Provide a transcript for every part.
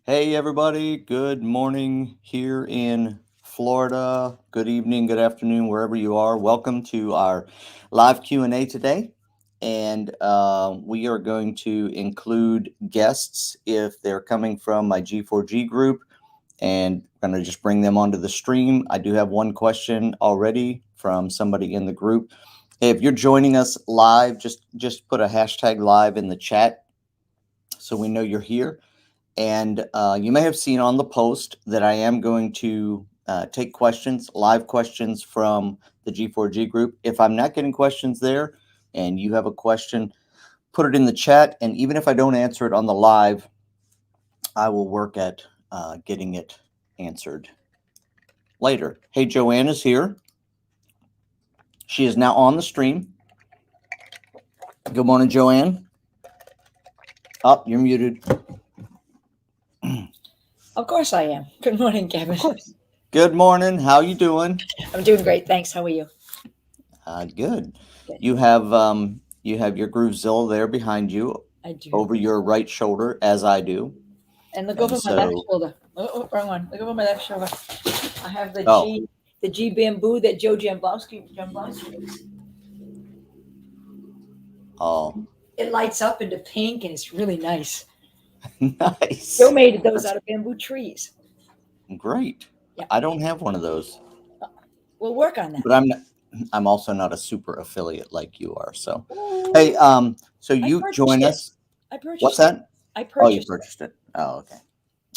Hey everybody, good morning here in Florida. Good evening, good afternoon, wherever you are. Welcome to our live Q&A today. And we are going to include guests if they're coming from my G4G group, and I'm going to just bring them onto the stream. I do have one question already from somebody in the group. Hey, if you're joining us live, just put a hashtag live in the chat so we know you're here. And you may have seen on the post that I am going to take questions, live questions from the G4G group. If I'm not getting questions there and you have a question, put it in the chat. And even if I don't answer it on the live, I will work at getting it answered later. Hey, Joanne is here. She is now on the stream. Good morning, Joanne. Oh, you're muted. Of course I am. Good morning, Kevin. Good morning. How you doing? I'm doing great. Thanks. How are you? Good. Good. You have your Groovezilla there behind you, I do. over your right shoulder, as I do. And look over my left shoulder. Oh, wrong one. Look over my left shoulder. I have the G bamboo that Joe Jamblowski makes. Oh, It lights up into pink and it's really nice. nice. Joe made those out of bamboo trees. Great. Yeah. I don't have one of those. We'll work on that. But I'm also not a super affiliate like you are. So, hey, so you join us. I purchased What's that? I purchased. Oh, you purchased it. Oh, okay.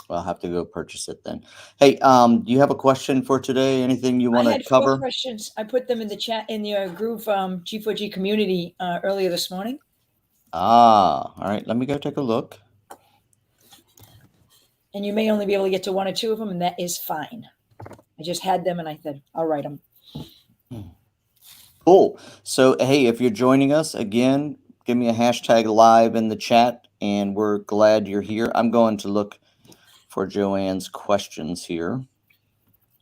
Well, I'll have to go purchase it then. Hey, do you have a question for today? Anything you want to cover? 4 questions. I put them in the chat in your Groove G4G community earlier this morning. All right. Let me go take a look. And you may only be able to get to 1 or 2 of them, and that is fine. I just had them, and I said, I'll write them. Cool. So, hey, if you're joining us again, give me a hashtag live in the chat, and we're glad you're here. I'm going to look for Joanne's questions here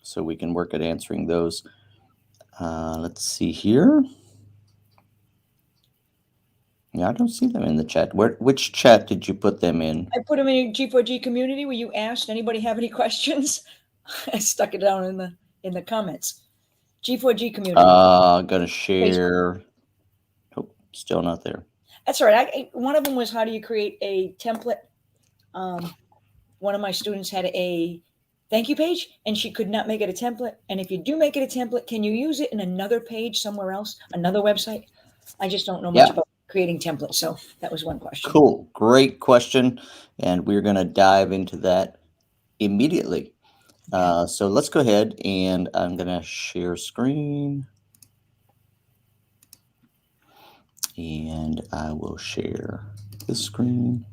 so we can work at answering those. Let's see here. Yeah, I don't see them in the chat. Which chat did you put them in? I put them in G4G community where you asked, anybody have any questions? I stuck it down in the comments. G4G community. Gonna share. Oh, still not there. That's all right. One of them was, how do you create a template? One of my students had a thank you page and she could not make it a template. And if you do make it a template, can you use it in another page somewhere else, another website? I just don't know much about creating templates. So that was one question. Cool. Great question. And we're going to dive into that immediately. So let's go ahead and I'm going to share screen. And I will share the screen.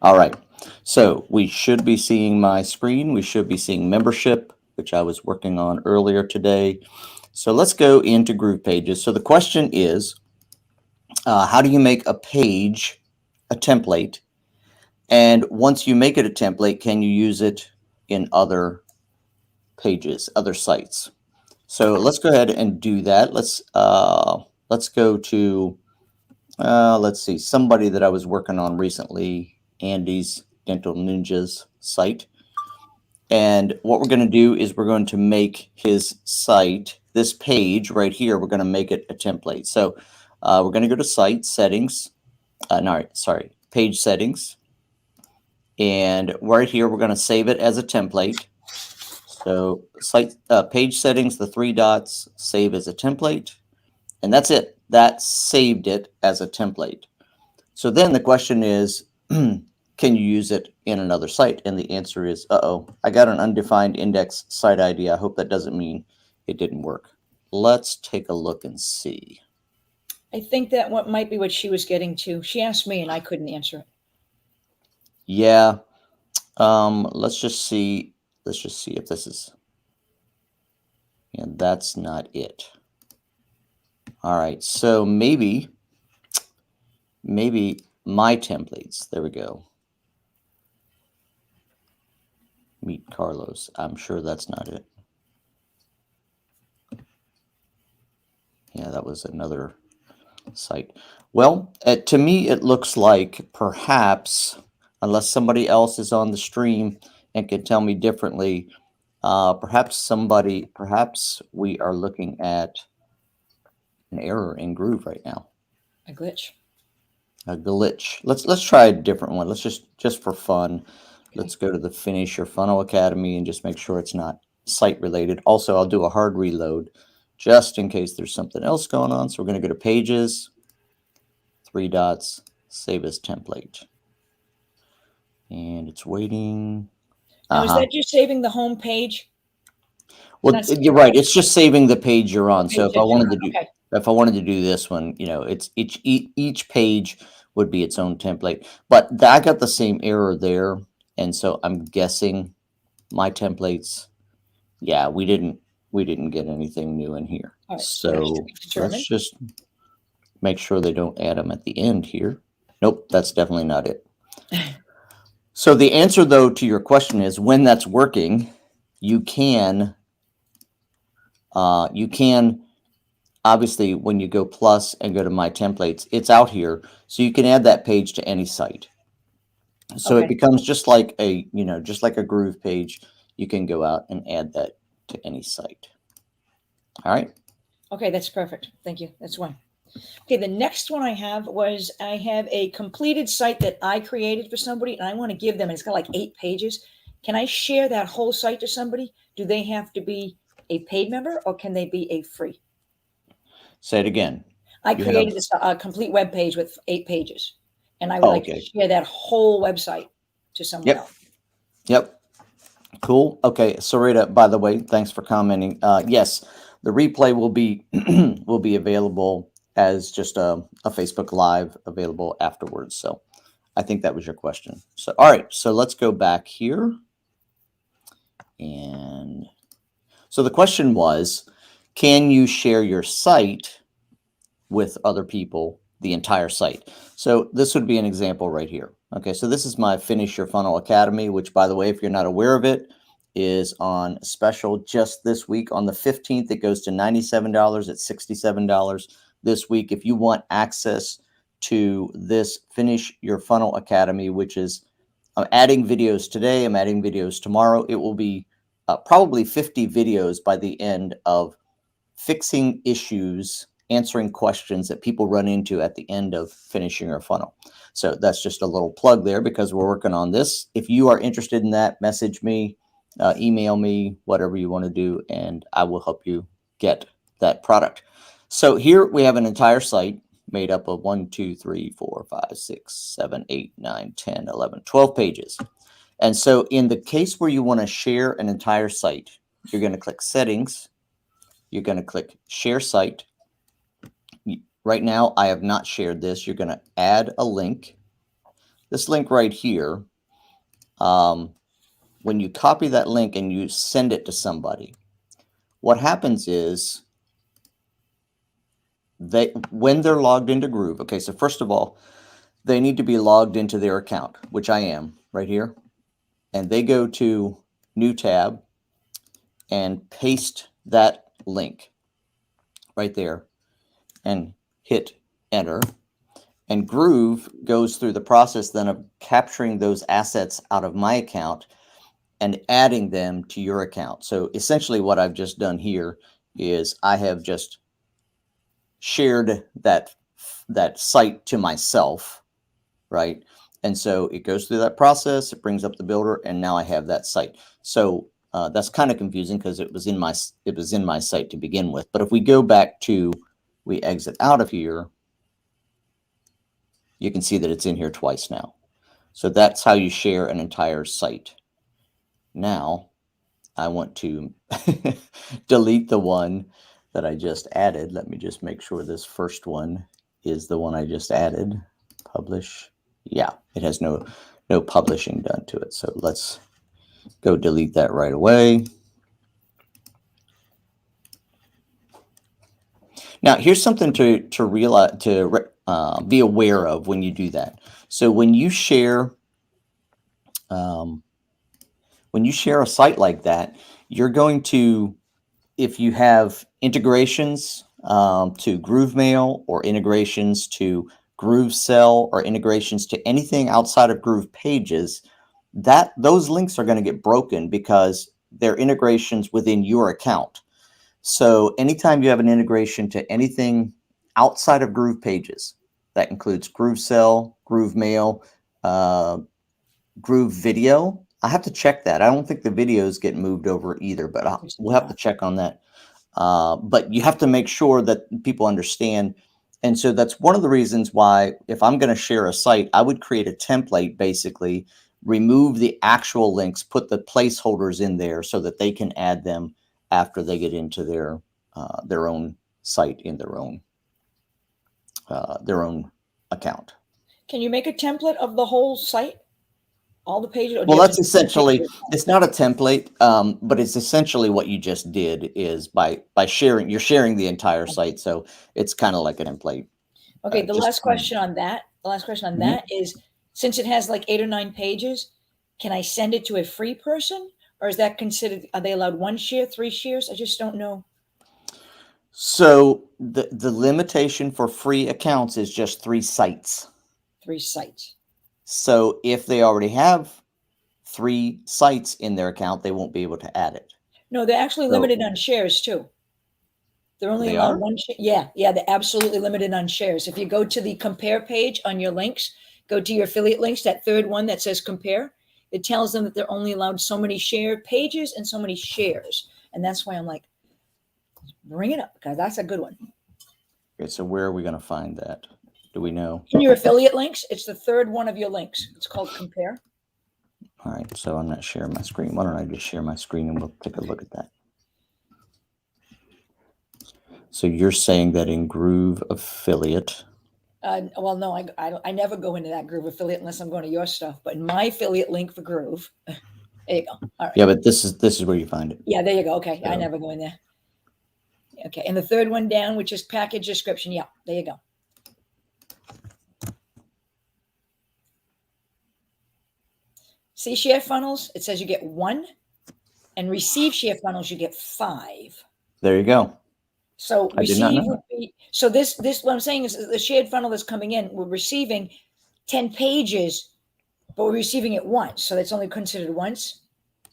All right. So we should be seeing my screen. We should be seeing membership, which I was working on earlier today. So let's go into Groove Pages. So the question is, how do you make a page a template? And once you make it a template, can you use it in other pages, other sites? So let's go ahead and do that. Let's go to, let's see, somebody that I was working on recently, Andy's Dental Ninjas site. And what we're going to do is we're going to make his site, this page right here, we're going to make it a template. So we're going to go to site settings, page settings. And right here, we're going to save it as a template. So site page settings, the 3 dots, save as a template. And that's it. That saved it as a template. So then the question is, can you use it in another site? And the answer is, I got an undefined index site ID. I hope that doesn't mean it didn't work. Let's take a look and see. I think that what might be what she was getting to. She asked me and I couldn't answer it. Yeah. Let's just see. Let's just see if this is. Yeah, that's not it. All right. So maybe my templates. There we go. Meet Carlos. I'm sure that's not it. Yeah, that was another site. Well, to me, it looks like perhaps, unless somebody else is on the stream and can tell me differently, perhaps we are looking at an error in Groove right now, A glitch. a glitch. Let's try a different one. Let's just for fun, let's go to the Finish Your Funnel Academy and just make sure it's not site related. Also, I'll do a hard reload just in case there's something else going on. So we're going to go to Pages, 3 dots, Save as Template, and it's waiting. Now, is that just saving the home page? Well, Not saving you're right. It's just saving the page you're on. the So page if I that you're wanted on. to do, Okay. if I wanted to do this one, you know, it's each page would be its own template. But I got the same error there, and so I'm guessing my templates. Yeah, we didn't get anything new in here. All right. So Determine. let's just make sure they don't add them at the end here. Nope, that's definitely not it. So the answer, though, to your question is when that's working, you can obviously when you go plus and go to my templates, it's out here. So you can add that page to any site. So Okay. it becomes just like a, just like a Groove page. You can go out and add that to any site. All right. Okay, that's perfect. Thank you. That's one. Okay, the next one I have a completed site that I created for somebody, and I want to give them, and it's got like 8 pages. Can I share that whole site to somebody? Do they have to be a paid member, or can they be a free? Say it again. I created a complete web page with 8 pages, and I would like to Okay. share that whole website to someone else. Yep. Cool. Okay. Sarita, by the way, thanks for commenting. Yes, the replay will be will be available as just a Facebook Live available afterwards. So I think that was your question. So, all right. So let's go back here. And so the question was, can you share your site with other people, the entire site? So this would be an example right here. Okay, so this is my Finish Your Funnel Academy, which, by the way, if you're not aware of it, is on special just this week. On the 15th, it goes to $97 at $67 this week. If you want access to this Finish Your Funnel Academy, which is I'm adding videos today, I'm adding videos tomorrow. It will be probably 50 videos by the end of fixing issues, answering questions that people run into at the end of finishing your funnel. So that's just a little plug there because we're working on this. If you are interested in that, message me, email me, whatever you want to do, and I will help you get that product. So here we have an entire site made up of 1, 2, 3, 4, 5, 6, 7, 8, 9, 10, 11, 12 pages. And so in the case where you want to share an entire site, you're going to click Settings. You're going to click Share Site. Right now, I have not shared this. You're going to add a link. This link right here, when you copy that link and you send it to somebody, what happens is when they're logged into Groove, okay, so first of all, they need to be logged into their account, which I am right here. And they go to New tab and paste that link right there and hit enter. And Groove goes through the process then of capturing those assets out of my account and adding them to your account. So essentially what I've just done here is I have just shared that site to myself, right? And so it goes through that process, it brings up the builder, and now I have that site. So that's kind of confusing because it was in my site to begin with. But if we go back to, we exit out of here, you can see that it's in here twice now. So that's how you share an entire site. Now I want to delete the one that I just added. Let me just make sure this first one is the one I just added. Publish. Yeah, it has no publishing done to it. So let's go delete that right away. Now, here's something to realize, be aware of when you do that. So when you share a site like that, you're going to, if you have integrations, to GrooveMail or integrations to GrooveCell or integrations to anything outside of Groove Pages, those links are going to get broken because they're integrations within your account. So anytime you have an integration to anything outside of Groove Pages, that includes GrooveCell, GrooveMail, Groove Video. I have to check that. I don't think the videos get moved over either, but we'll have to check on that. But you have to make sure that people understand. And so that's one of the reasons why if I'm going to share a site, I would create a template, basically remove the actual links, put the placeholders in there so that they can add them after they get into their own site in their own account. Can you make a template of the whole site? All the pages? Well, that's essentially, it's not a template, but it's essentially what you just did is by sharing, you're sharing the entire site. So it's kind of like a template. Okay. The last question on that is, since it has like 8 or 9 pages, can I send it to a free person, or is that considered, are they allowed 1 share, 3 shares? I just don't know. So the limitation for free accounts is just 3 sites. 3 sites. So if they already have 3 sites in their account, they won't be able to add it. No, they're actually limited on shares too. They're only allowed 1 share. Yeah, they're absolutely limited on shares. If you go to the compare page on your links, go to your affiliate links, that third one that says compare, it tells them that they're only allowed so many share pages and so many shares. And that's why I'm like, bring it up, because that's a good one. Okay, so where are we going to find that? Do we know? In your affiliate links, it's the third one of your links. It's called compare. All right, so I'm not sharing my screen. Why don't I just share my screen and we'll take a look at that. So you're saying that in Groove Affiliate. Well, no, I never go into that Groove Affiliate unless I'm going to your stuff. But in my affiliate link for Groove, there you go. All right. Yeah, but this is where you find it. Yeah, there you go. Okay, I never go in there. Okay, and the third one down, which is package description. Yeah, there you go. See share funnels? It says you get 1, and receive share funnels you get 5. There you go. So receive would be, so this what I'm saying is the shared funnel that's coming in, we're receiving 10 pages, but we're receiving it once. So that's only considered once.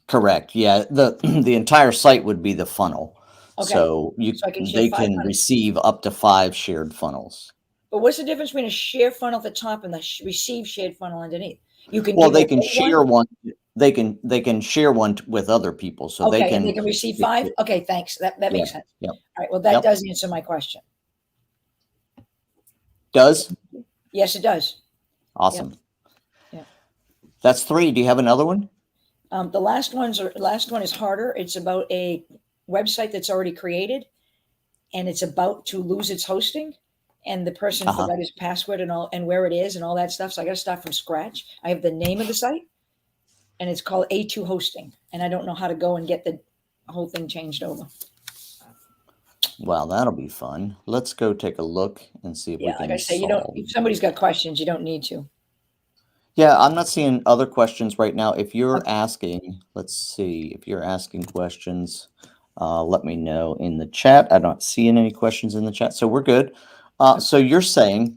Correct. Yeah, the entire site would be the funnel. Okay. So they can receive up to 5 shared funnels. But what's the difference between a share funnel at the top and the receive shared funnel underneath? You can they can share one. They can share one with other people, so okay, they can receive 5. Okay, thanks. That makes sense. Yep. All right. Well, that does answer my question. Does? Yes, it does. Awesome. Yeah. That's 3. Do you have another one? The last one is harder. It's about a website that's already created, and it's about to lose its hosting, and the person forgot his password and where it is and all that stuff. So I got to start from scratch. I have the name of the site, and it's called A2 Hosting, and I don't know how to go and get the whole thing changed over. Well, that'll be fun. Let's go take a look and see if we can. Like I say, if somebody's got questions, you don't need to. Yeah, I'm not seeing other questions right now. If you're asking, let's see, if you're asking questions, let me know in the chat. I'm not seeing any questions in the chat, so we're good. So you're saying,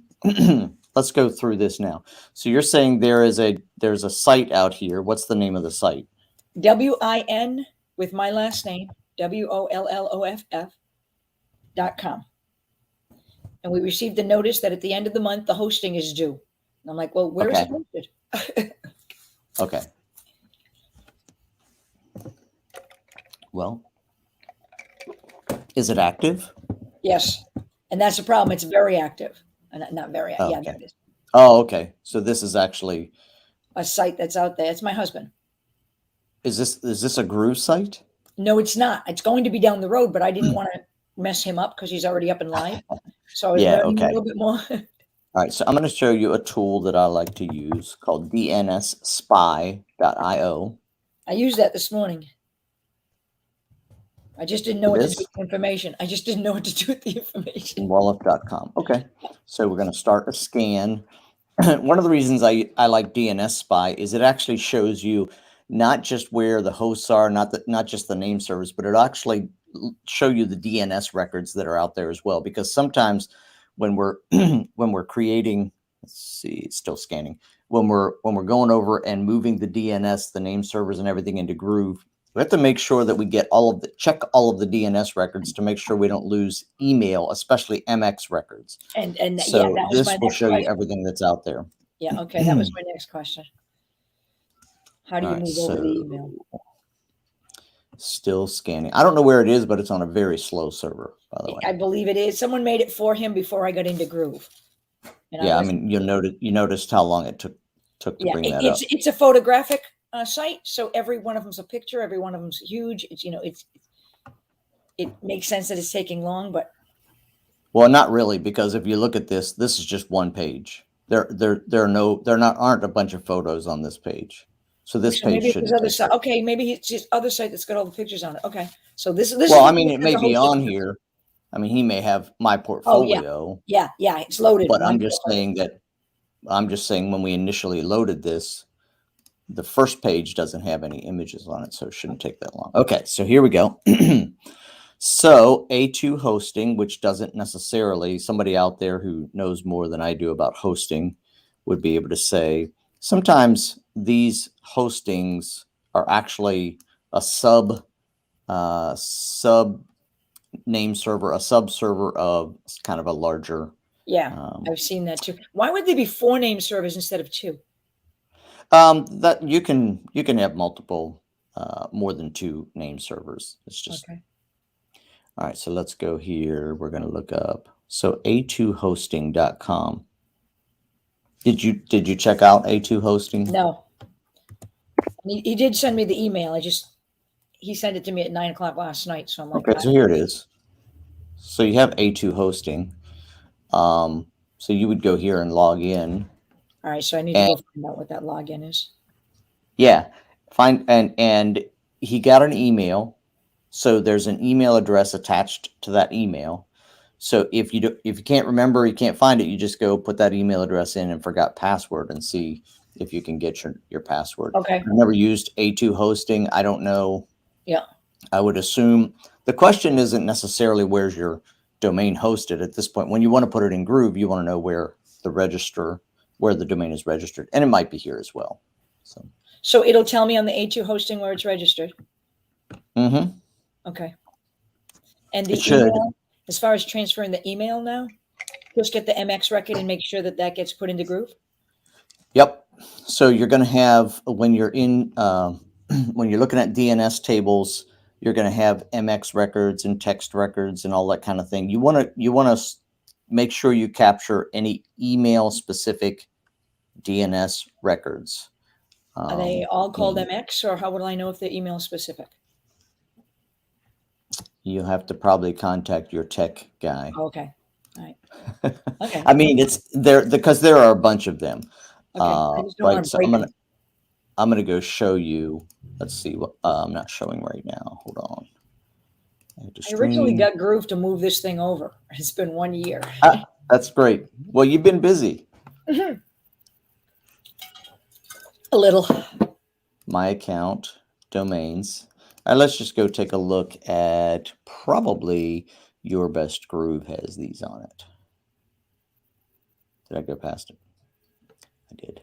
let's go through this now. So you're saying there's a site out here. What's the name of the site? WIN with my last name, WOLLOFF.com. And we received a notice that at the end of the month, the hosting is due. And I'm like, well, where is it hosted? Okay. Well, is it active? Yes. And that's the problem. It's very active. Not very active. Oh, yeah, okay. that is. Oh, okay. So this is actually a site that's out there. It's my husband. Is this a Groove site? No, it's not. It's going to be down the road, but I didn't want to mess him up because he's already up and live. So I was learning a little bit more. All right, so I'm going to show you a tool that I like to use called DNSSpy.io. I used that this morning. I just didn't know what to do with the information. I just didn't know what to do with the information. Wallup.com. Okay, so we're going to start a scan. One of the reasons I like DNS Spy is it actually shows you not just where the hosts are, not just the name servers, but it actually show you the DNS records that are out there as well, because sometimes when we're when we're creating, let's see, it's still scanning. When we're going over and moving the DNS, the name servers and everything into Groove, we have to make sure that we get check all of the DNS records to make sure we don't lose email, especially MX records. And So yeah, that was this my will next show you question. everything that's out there. Yeah, okay, that was my next question. How do you All right, move over the email? Still scanning. I don't know where it is, but it's on a very slow server, by the way. I believe it is. Someone made it for him before I got into Groove. And Yeah, I mean, you noticed how long it took to bring that up. It's a photographic site, so every one of them's a picture. Every one of them's huge. It's it makes sense that it's taking long, but well, not really, because if you look at this is just one page. There aren't a bunch of photos on this page. So this page maybe it's shouldn't his other take site. that. Okay, maybe it's his other site that's got all the pictures on it. Okay, so this Well, is I mean, it may be on here. I mean, he may have my portfolio. Oh, yeah, it's loaded. But I'm just saying when we initially loaded this, the first page doesn't have any images on it, so it shouldn't take that long. Okay, so here we go. So A2 hosting, which doesn't necessarily, somebody out there who knows more than I do about hosting would be able to say, sometimes these hostings are actually a sub name server, a sub server of kind of a larger. Yeah, I've seen that too. Why would they be 4 name servers instead of 2? That you can have multiple, more than 2 name servers. It's just okay. All right. So let's go here. We're going to look up. So a2hosting.com. Did you check out A2 hosting? No. He did send me the email. He sent it to me at 9:00 last night. So I'm like, okay. So here it is. So you have A2 hosting. So you would go here and log in. All right. So I need to go find out what that login is. Yeah. And he got an email. So there's an email address attached to that email. So if you can't remember, you can't find it, you just go put that email address in and forgot password and see if you can get your password. Okay. I've never used A2 hosting. I don't know. Yeah. I would assume the question isn't necessarily where's your domain hosted at this point. When you want to put it in Groove, you want to know where the domain is registered. And it might be here as well. So it'll tell me on the A2 hosting where it's registered. Mm-hmm. Okay. And the email, as far as transferring the email now, just get the MX record and make sure that gets put into Groove? Yep. So you're going to have, when you're in, when you're looking at DNS tables, you're going to have MX records and text records and all that kind of thing. You want to make sure you capture any email specific DNS records. Are they all called MX, or how would I know if they're email specific? You have to probably contact your tech guy. Okay. All right. Okay. I mean, it's there because there are a bunch of them. Okay. I just don't want to break them. I'm gonna go show you. Let's see what I'm not showing right now. Hold on. I originally got Groove to move this thing over. It's been 1 year. That's great. Well, you've been busy. Mm-hmm. A little. My account, domains. All right, let's just go take a look at probably Your Best Groove has these on it. Did I go past it? I did.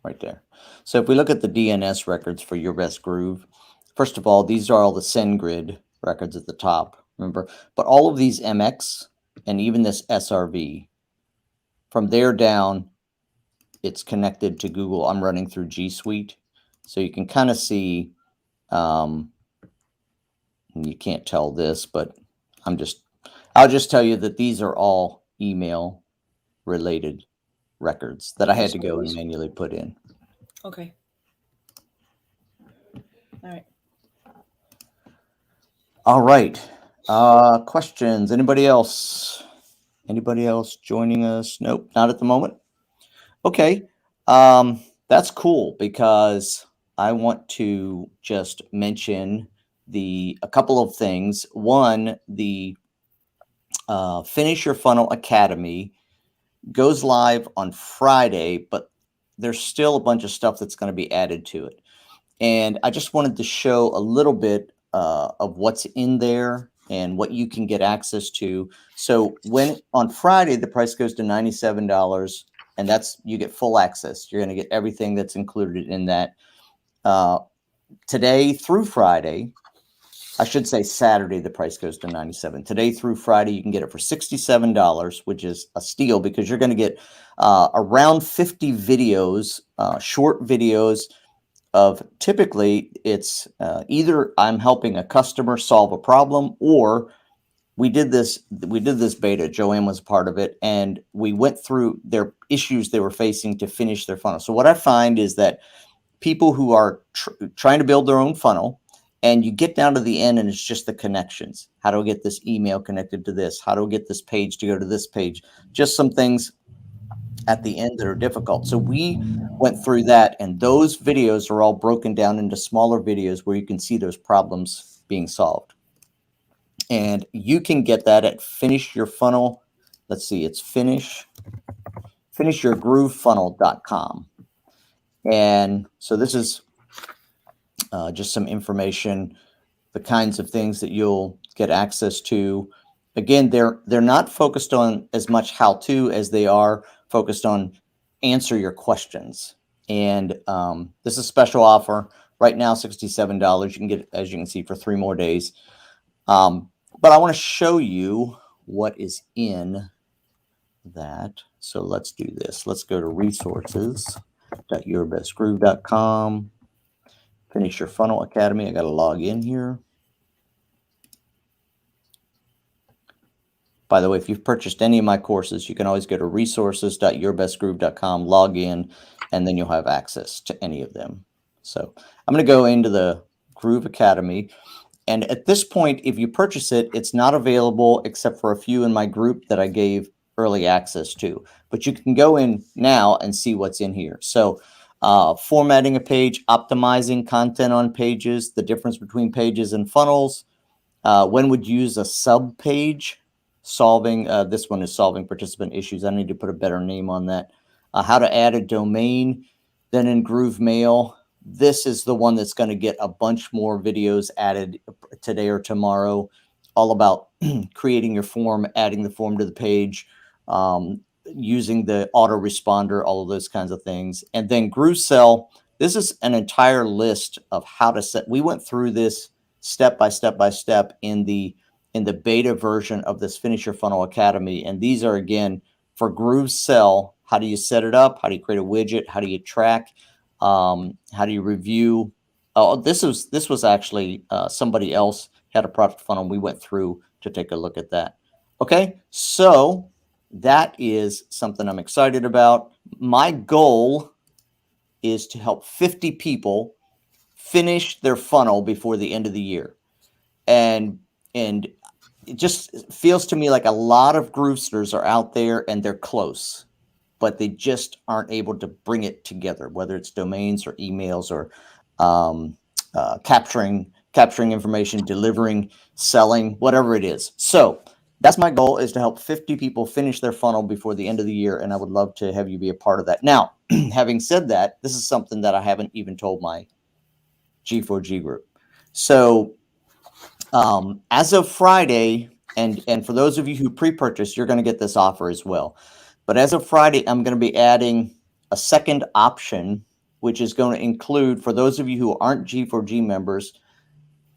Right there. So if we look at the DNS records for Your Best Groove, first of all, these are all the SendGrid records at the top, remember? But all of these MX and even this SRV, from there down, it's connected to Google. I'm running through G Suite. So you can kind of see, you can't tell this, but I'll just tell you that these are all email related records that I had to go and manually put in. Okay. All right. All right. Questions? Anybody else? Anybody else joining us? Nope, not at the moment. Okay. That's cool because I want to just mention a couple of things. One, the Finish Your Funnel Academy goes live on Friday, but there's still a bunch of stuff that's going to be added to it. And I just wanted to show a little bit of what's in there and what you can get access to. So when on Friday the price goes to $97, and that's you get full access. You're going to get everything that's included in that. Today through Friday, I should say Saturday, the price goes to $97. Today through Friday, you can get it for $67, which is a steal because you're going to get around 50 videos, short videos of typically it's either I'm helping a customer solve a problem, or we did this beta. Joanne was a part of it, and we went through their issues they were facing to finish their funnel. So what I find is that people who are trying to build their own funnel, and you get down to the end and it's just the connections. How do I get this email connected to this? How do I get this page to go to this page? Just some things at the end that are difficult. So we went through that, and those videos are all broken down into smaller videos where you can see those problems being solved. And you can get that at Finish Your Funnel. Let's see, it's finishyourgroovefunnel.com. And so this is just some information, the kinds of things that you'll get access to. Again, they're not focused on as much how-to as they are focused on answer your questions. And this is a special offer right now, $67. You can get it, as you can see, for 3 more days. But I want to show you what is in that. So let's do this. Let's go to resources.yourbestgroove.com. Finish Your Funnel Academy. I got to log in here. By the way, if you've purchased any of my courses, you can always go to resources.yourbestgroove.com, log in, and then you'll have access to any of them. So I'm going to go into the Groove Academy. And at this point, if you purchase it, it's not available except for a few in my group that I gave early access to. But you can go in now and see what's in here. So formatting a page, optimizing content on pages, the difference between pages and funnels, when would you use a sub page, solving, this one is solving participant issues. I need to put a better name on that. How to add a domain. Then in Groove Mail, this is the one that's going to get a bunch more videos added today or tomorrow, all about creating your form, adding the form to the page, using the autoresponder, all of those kinds of things. And then Groove Cell, this is an entire list of how to set. We went through this step by step by step in the beta version of this Finish Your Funnel Academy. And these are, again, for Groove Cell. How do you set it up? How do you create a widget? How do you track? How do you review? Oh, this was actually somebody else had a product funnel. We went through to take a look at that. Okay, so that is something I'm excited about. My goal is to help 50 people finish their funnel before the end of the year. And it just feels to me like a lot of Groovesters are out there and they're close, but they just aren't able to bring it together, whether it's domains or emails or capturing information, delivering, selling, whatever it is. So that's my goal, is to help 50 people finish their funnel before the end of the year, and I would love to have you be a part of that. Now, having said that, this is something that I haven't even told my G4G group. So as of Friday, and for those of you who pre-purchase, you're going to get this offer as well. But as of Friday, I'm going to be adding a second option, which is going to include, for those of you who aren't G4G members,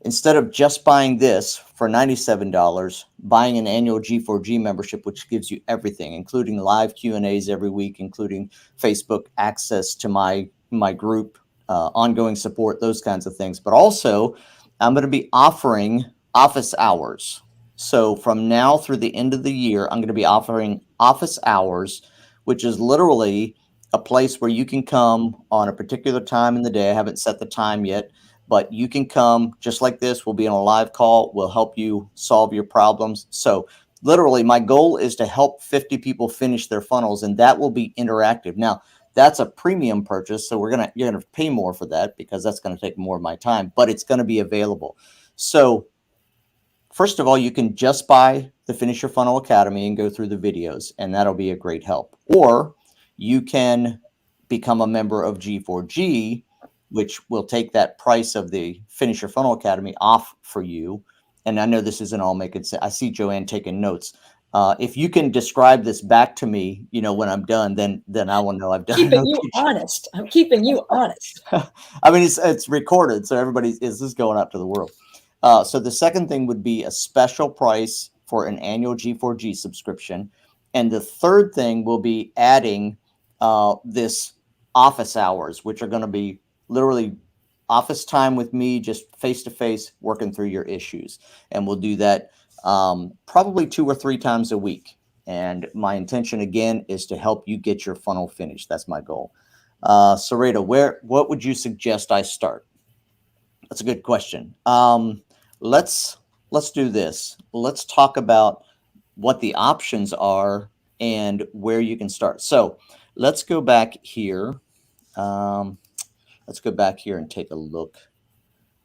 instead of just buying this for $97, buying an annual G4G membership, which gives you everything, including live Q&As every week, including Facebook access to my group, ongoing support, those kinds of things. But also, I'm going to be offering office hours. So from now through the end of the year, I'm going to be offering office hours, which is literally a place where you can come on a particular time in the day. I haven't set the time yet, but you can come just like this. We'll be on a live call. We'll help you solve your problems. So literally my goal is to help 50 people finish their funnels, and that will be interactive. Now, that's a premium purchase, so you're gonna pay more for that because that's going to take more of my time, but it's going to be available. So first of all, you can just buy the Finish Your Funnel Academy and go through the videos, and that'll be a great help. Or you can become a member of G4G which will take that price of the Finish Your Funnel Academy off for you. And I know this isn't all making sense. I see Joanne taking notes. If you can describe this back to me, when I'm done, then I will know I've done Keeping an you okay job. honest. I'm keeping you honest. I mean, it's recorded, so everybody's is this going out to the world. So the second thing would be a special price for an annual G4G subscription, and the third thing will be adding this office hours, which are going to be literally office time with me, just face to face, working through your issues, and we'll do that probably 2 or 3 times a week. And my intention again is to help you get your funnel finished. That's my goal. Sarita, what would you suggest I start? That's a good question. Let's do this. Let's talk about what the options are and where you can start. So let's go back here. Let's go back here and take a look.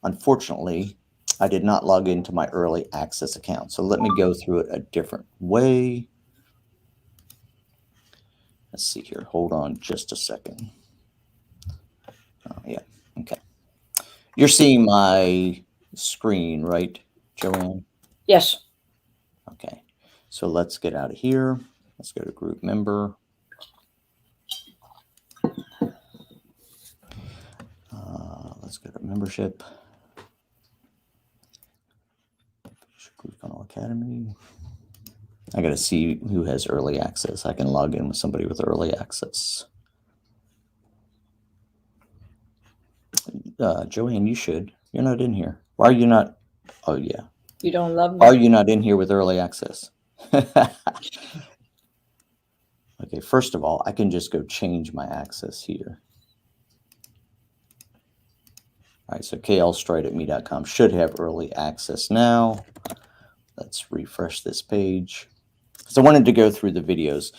Unfortunately, I did not log into my early access account. So let me go through it a different way. Let's see here. Hold on just a second. Yeah. Okay. You're seeing my screen, right, Joanne? Yes. Okay. So let's get out of here. Let's go to group member. Let's go to membership. Group Funnel Academy. I got to see who has early access. I can log in with somebody with early access. Joanne, you should. You're not in here. Why are you not? Oh, yeah. You don't love me. Are you not in here with early access? Okay, first of all, I can just go change my access here. All right, so klstride@me.com should have early access now. Let's refresh this page. So I wanted to go through the videos.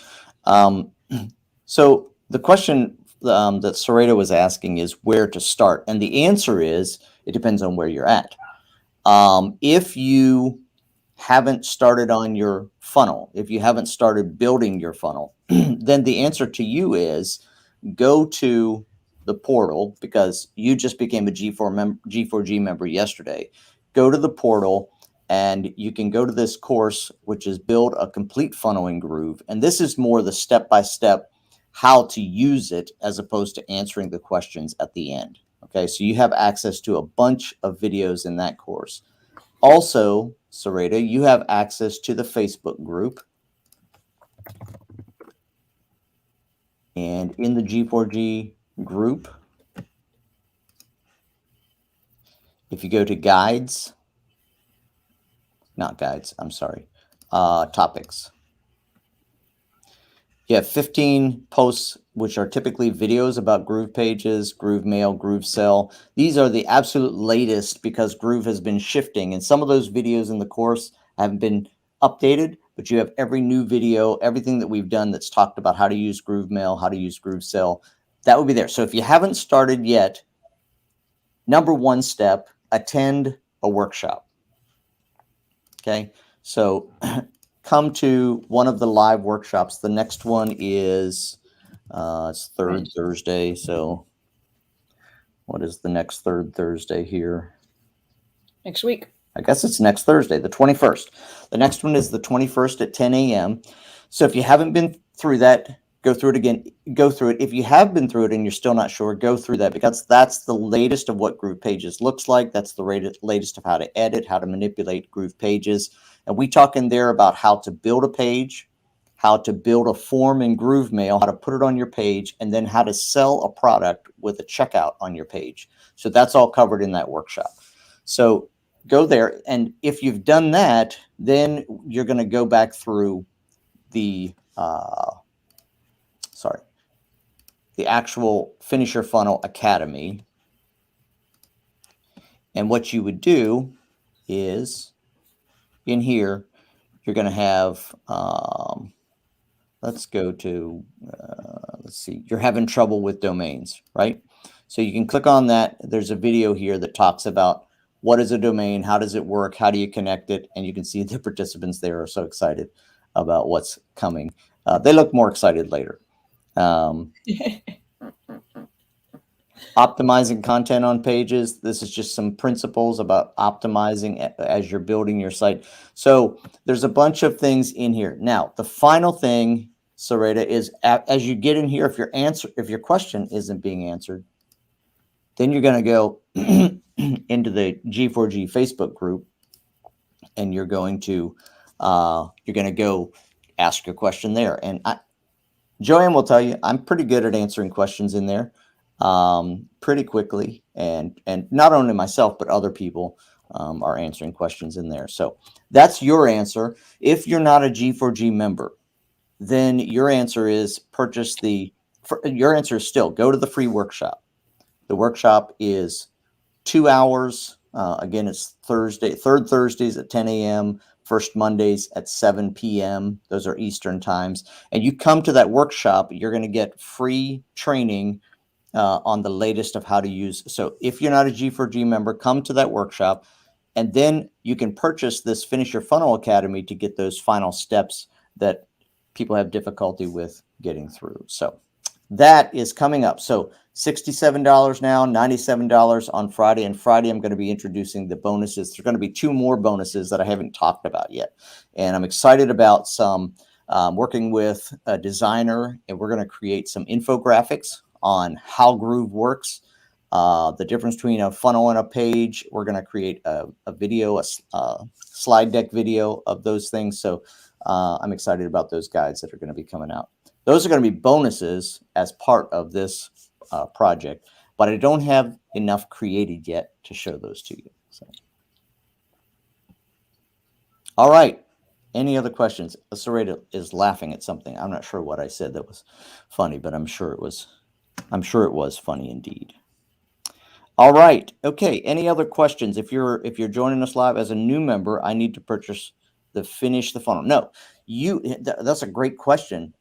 So the question that Sarita was asking is where to start. And the answer is, it depends on where you're at. If you haven't started on your funnel, if you haven't started building your funnel, then the answer to you is go to the portal, because you just became a G4G member yesterday. Go to the portal and you can go to this course, which is Build a Complete Funnel in Groove. And this is more the step-by-step how to use it as opposed to answering the questions at the end. Okay, so you have access to a bunch of videos in that course. Also, Sarita, you have access to the Facebook group. And in the G4G group, if you go to guides, not guides, I'm sorry, topics, you have 15 posts, which are typically videos about Groove pages, Groove Mail, Groove Sell. These are the absolute latest because Groove has been shifting. And some of those videos in the course haven't been updated, but you have every new video, everything that we've done that's talked about how to use Groove Mail, how to use Groove Sell, that would be there. So if you haven't started yet, number one step, attend a workshop. Okay, so come to one of the live workshops. The next one is it's third Thursday. So what is the next third Thursday here? Next week. I guess it's next Thursday, the 21st. The next one is the 21st at 10 a.m. So if you haven't been through that, go through it again. Go through it. If you have been through it and you're still not sure, go through that, because that's the latest of what Groove Pages looks like. That's the latest of how to edit, how to manipulate Groove Pages. And we talk in there about how to build a page, how to build a form in Groove Mail, how to put it on your page, and then how to sell a product with a checkout on your page. So that's all covered in that workshop. So go there. And if you've done that, then you're going to go back through the, the actual Finish Your Funnel Academy. And what you would do is in here, you're going to have, let's go to, let's see, you're having trouble with domains, right? So you can click on that. There's a video here that talks about what is a domain, how does it work, how do you connect it? And you can see the participants there are so excited about what's coming. They look more excited later. optimizing content on pages. This is just some principles about optimizing as you're building your site. So there's a bunch of things in here. Now, the final thing, Sarita, is as you get in here, if your question isn't being answered, then you're going to go into the G4G Facebook group, and you're going to go ask your question there. And Joanne will tell you, I'm pretty good at answering questions in there pretty quickly. And not only myself, but other people are answering questions in there. So that's your answer. If you're not a G4G member, then your answer is your answer is still go to the free workshop. The workshop is 2 hours. Again, it's third Thursdays at 10 a.m., first Mondays at 7 p.m. Those are Eastern times. And you come to that workshop, you're going to get free training on the latest of how to use. So if you're not a G4G member, come to that workshop, and then you can purchase this Finish Your Funnel Academy to get those final steps that people have difficulty with getting through. So that is coming up. So $67 now, $97 on Friday. And Friday, I'm going to be introducing the bonuses. There's going to be 2 more bonuses that I haven't talked about yet. And I'm excited about some working with a designer, and we're going to create some infographics on how Groove works, the difference between a funnel and a page. We're going to create a video, a slide deck video of those things. So I'm excited about those guides that are going to be coming out. Those are going to be bonuses as part of this project, but I don't have enough created yet to show those to you. So. All right. Any other questions? Sarita is laughing at something. I'm not sure what I said that was funny, but I'm sure it was funny indeed. All right. Okay. Any other questions? If you're joining us live as a new member, I need to purchase the Finish the Funnel. No, that's a great question.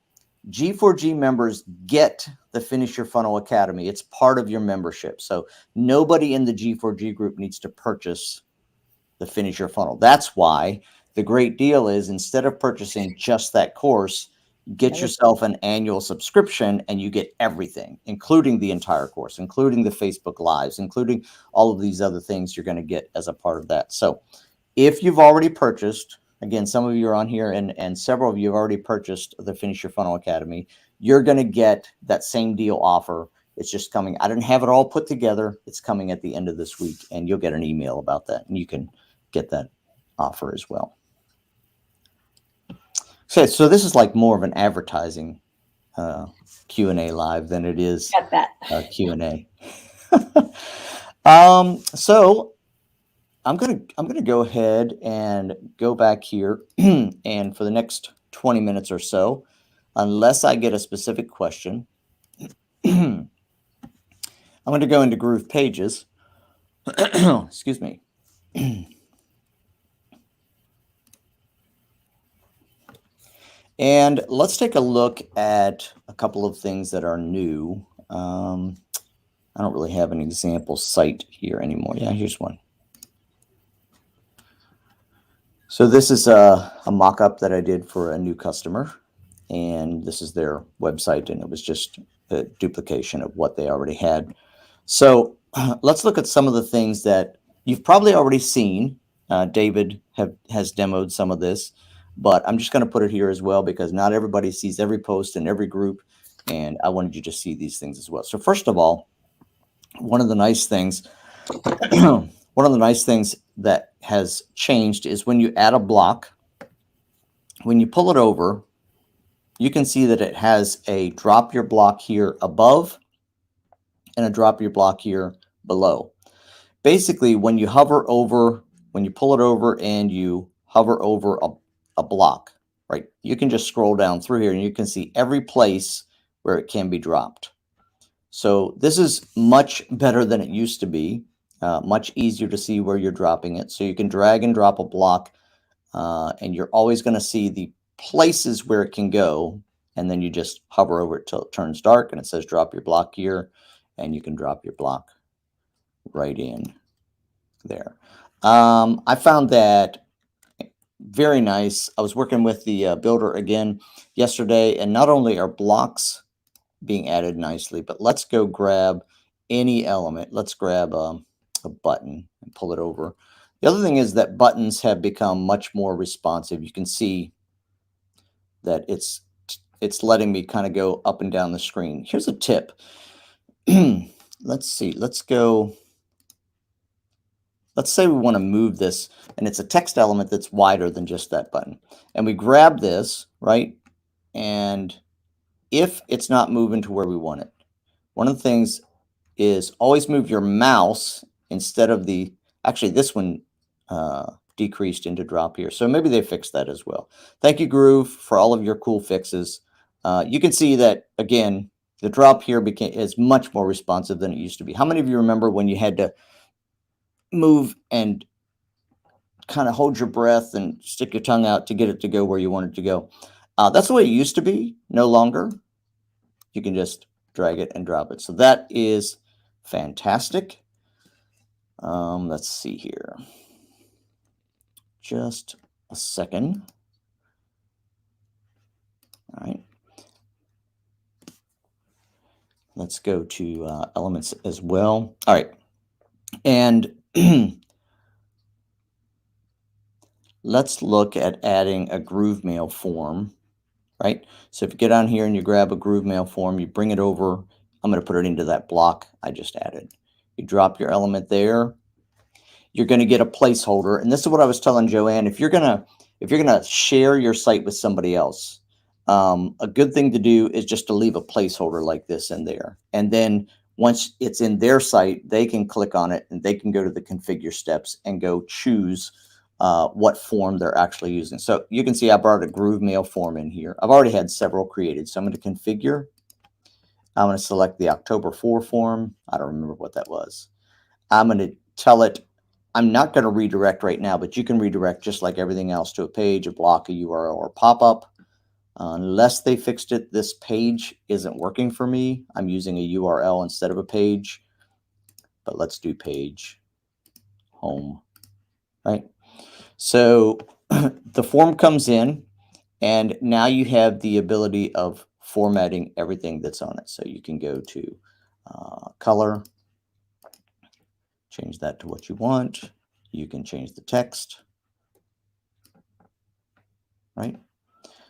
G4G members get the Finish Your Funnel Academy. It's part of your membership. So nobody in the G4G group needs to purchase the Finish Your Funnel. That's why the great deal is, instead of purchasing just that course, get yourself an annual subscription and you get everything, including the entire course, including the Facebook Lives, including all of these other things you're going to get as a part of that. So if you've already purchased, again, some of you are on here and several of you have already purchased the Finish Your Funnel Academy, you're going to get that same deal offer. It's just coming. I didn't have it all put together. It's coming at the end of this week, and you'll get an email about that, and you can get that offer as well. Okay, so this is like more of an advertising Q&A live than it is Q&A. So I'm gonna go ahead and go back here, and for the next 20 minutes or so, unless I get a specific question, I'm going to go into Groove Pages. Excuse me. And let's take a look at a couple of things that are new. I don't really have an example site here anymore. Yeah, here's one. So this is a mock-up that I did for a new customer, and this is their website, and it was just a duplication of what they already had. So let's look at some of the things that you've probably already seen. David has demoed some of this, but I'm just going to put it here as well because not everybody sees every post in every group, and I wanted you to see these things as well. So first of all, one of the nice things that has changed is when you add a block, when you pull it over, you can see that it has a drop your block here above and a drop your block here below. Basically, when you pull it over and you hover over a block, right, you can just scroll down through here and you can see every place where it can be dropped. So this is much better than it used to be, much easier to see where you're dropping it. So you can drag and drop a block, and you're always going to see the places where it can go, and then you just hover over it till it turns dark and it says drop your block here, and you can drop your block right in there. I found that very nice. I was working with the builder again yesterday, and not only are blocks being added nicely, but let's go grab any element. Let's grab a button and pull it over. The other thing is that buttons have become much more responsive. You can see that it's letting me kind of go up and down the screen. Here's a tip. Let's see. Let's go. Let's say we want to move this, and it's a text element that's wider than just that button. And we grab this, right? And if it's not moving to where we want it, one of the things is always move your mouse instead of the, actually this one decreased into drop here. So maybe they fixed that as well. Thank you, Groove, for all of your cool fixes. You can see that, again, the drop here is much more responsive than it used to be. How many of you remember when you had to move and kind of hold your breath and stick your tongue out to get it to go where you want it to go? That's the way it used to be. No longer. You can just drag it and drop it. So that is fantastic. Let's see here. Just a second. All right. Let's go to elements as well. All right. And let's look at adding a Groove Mail form, right? So if you get on here and you grab a Groove Mail form, you bring it over. I'm going to put it into that block I just added. You drop your element there. You're going to get a placeholder. And this is what I was telling Joanne. If you're going to share your site with somebody else, a good thing to do is just to leave a placeholder like this in there. And then once it's in their site, they can click on it and they can go to the configure steps and go choose what form they're actually using. So you can see I brought a Groove Mail form in here. I've already had several created. So I'm going to configure. I'm going to select the October 4 form. I don't remember what that was. I'm going to tell it, I'm not going to redirect right now, but you can redirect just like everything else to a page, a block, a URL, or pop-up. Unless they fixed it, this page isn't working for me. I'm using a URL instead of a page, but let's do page home, right? So the form comes in, and now you have the ability of formatting everything that's on it. So you can go to color, change that to what you want. You can change the text, right?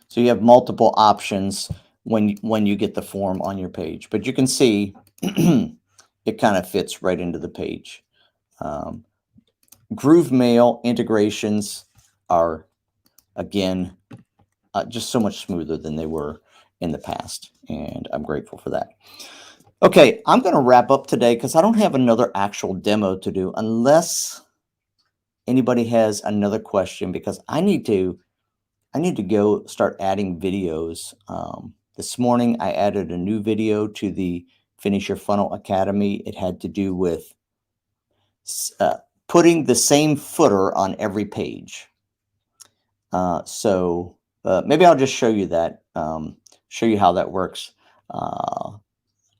So you have multiple options when you get the form on your page, but you can see it kind of fits right into the page. Groove Mail integrations are, again, just so much smoother than they were in the past, and I'm grateful for that. Okay, I'm going to wrap up today because I don't have another actual demo to do unless anybody has another question, because I need to go start adding videos. This morning, I added a new video to the Finish Your Funnel Academy. It had to do with putting the same footer on every page. So maybe I'll just show you that, show you how that works.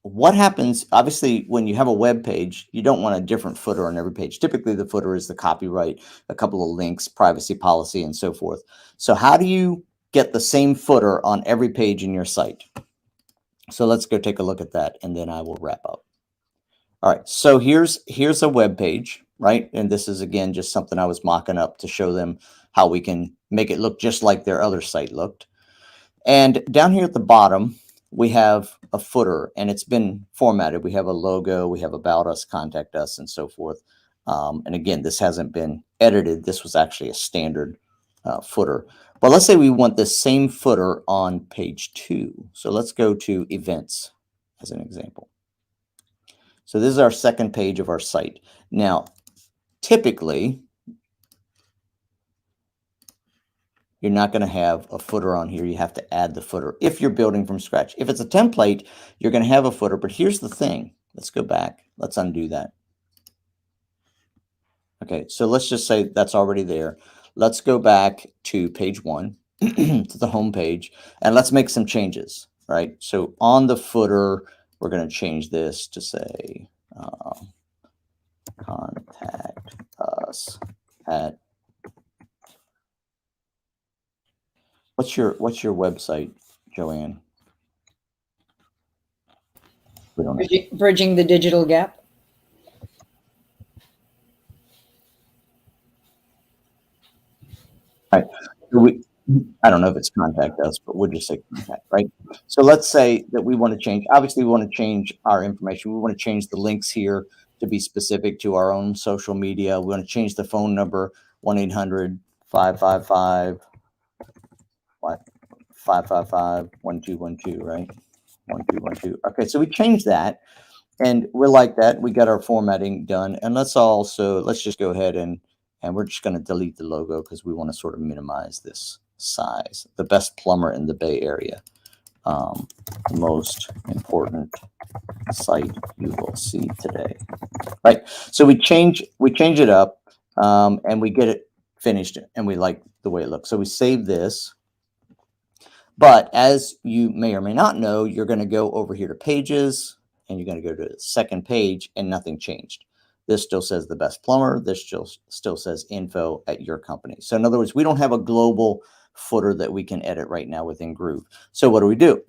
What happens, obviously, when you have a web page, you don't want a different footer on every page. Typically, the footer is the copyright, a couple of links, privacy policy, and so forth. So how do you get the same footer on every page in your site? So let's go take a look at that, and then I will wrap up. All right, so here's a web page, right? And this is, again, just something I was mocking up to show them how we can make it look just like their other site looked. And down here at the bottom, we have a footer, and it's been formatted. We have a logo, we have about us, contact us, and so forth. And again, this hasn't been edited. This was actually a standard footer. But let's say we want the same footer on page 2. So let's go to events as an example. So this is our second page of our site. Now, typically, you're not going to have a footer on here. You have to add the footer if you're building from scratch. If it's a template, you're going to have a footer. But here's the thing. Let's go back. Let's undo that. Okay, so let's just say that's already there. Let's go back to page 1, to the home page, and let's make some changes, right? So on the footer, we're going to change this to say contact us at. What's your website, Joanne? We don't know. Bridging the digital gap. Right. So I don't know if it's contact us, but we'll just say contact, right? So let's say that we want to change, obviously we want to change our information. We want to change the links here to be specific to our own social media. We want to change the phone number, 1-800-555, what? 555-1212, right? 1212. Okay, so we changed that and we like that. We got our formatting done. And let's just go ahead and we're just going to delete the logo because we want to sort of minimize this size. The best plumber in the Bay Area. Most important site you will see today. Right. So we change it up and we get it finished and we like the way it looks. So we save this. But as you may or may not know, you're going to go over here to pages and you're going to go to the second page and nothing changed. This still says the best plumber. This still says info at your company. So in other words, we don't have a global footer that we can edit right now within Groove. So what do?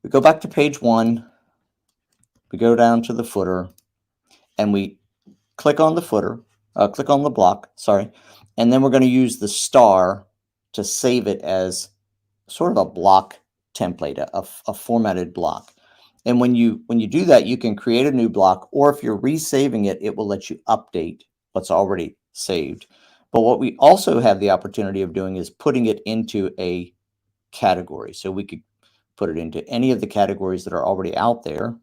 We go back to page 1. We go down to the footer and we click on the footer, click on the block, sorry. And then we're going to use the star to save it as sort of a block template, a formatted block. And when you do that, you can create a new block, or if you're resaving it, it will let you update what's already saved. But what we also have the opportunity of doing is putting it into a category. So we could put it into any of the categories that are already out there.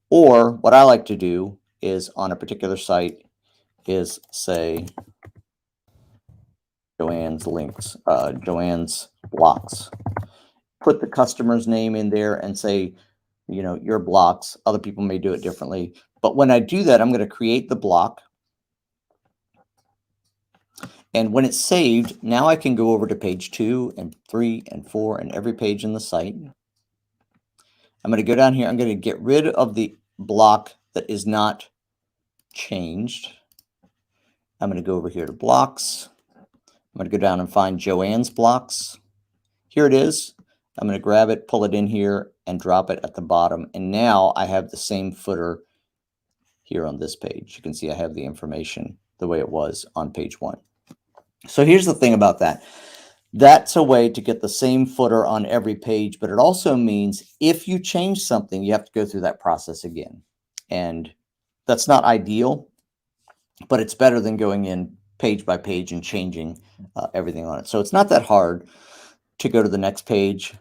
Or what I like to do is on a particular site is say Joanne's links, Joanne's blocks. Put the customer's name in there and say, your blocks. Other people may do it differently. But when I do that, I'm going to create the block. And when it's saved, now I can go over to page 2 and 3 and 4 and every page in the site. I'm going to go down here. I'm going to get rid of the block that is not changed. I'm going to go over here to blocks. I'm going to go down and find Joanne's blocks. Here it is. I'm going to grab it, pull it in here, and drop it at the bottom. And now I have the same footer here on this page. You can see I have the information the way it was on page 1. So here's the thing about that. That's a way to get the same footer on every page, but it also means if you change something, you have to go through that process again. And that's not ideal, but it's better than going in page by page and changing everything on it. So it's not that hard to go to the next page,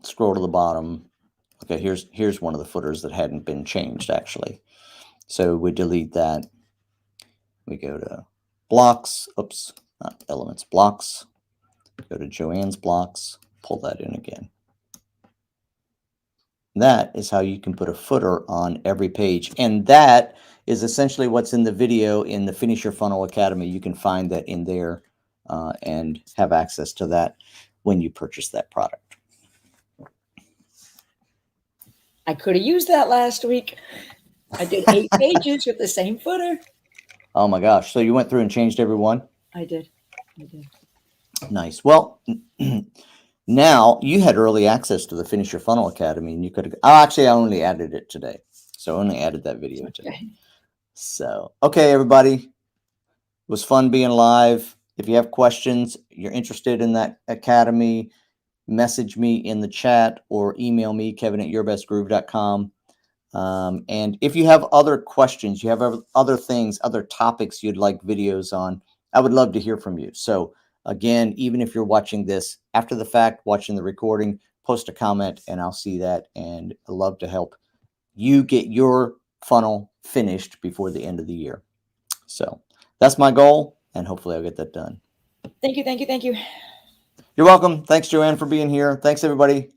scroll to the bottom. Okay, here's one of the footers that hadn't been changed actually. So we delete that. We go to blocks, oops, not elements, blocks. Go to Joanne's blocks, pull that in again. That is how you can put a footer on every page. And that is essentially what's in the video in the Finish Your Funnel Academy. You can find that in there and have access to that when you purchase that product. I could have used that last week. I did 8 pages with the same footer. Oh my gosh. So you went through and changed every one? I did. Nice. Well, now you had early access to the Finish Your Funnel Academy, and you could have. Oh, actually, I only added it today. So I only added that video today. Okay. So, okay, everybody. It was fun being live. If you have questions, you're interested in that academy, message me in the chat or email me, kevin@yourbestgroove.com. And if you have other questions, you have other things, other topics you'd like videos on, I would love to hear from you. So again, even if you're watching this after the fact, watching the recording, post a comment and I'll see that. And I'd love to help you get your funnel finished before the end of the year. So that's my goal, and hopefully I'll get that done. Thank you. You're welcome. Thanks, Joanne, for being here. Thanks, everybody.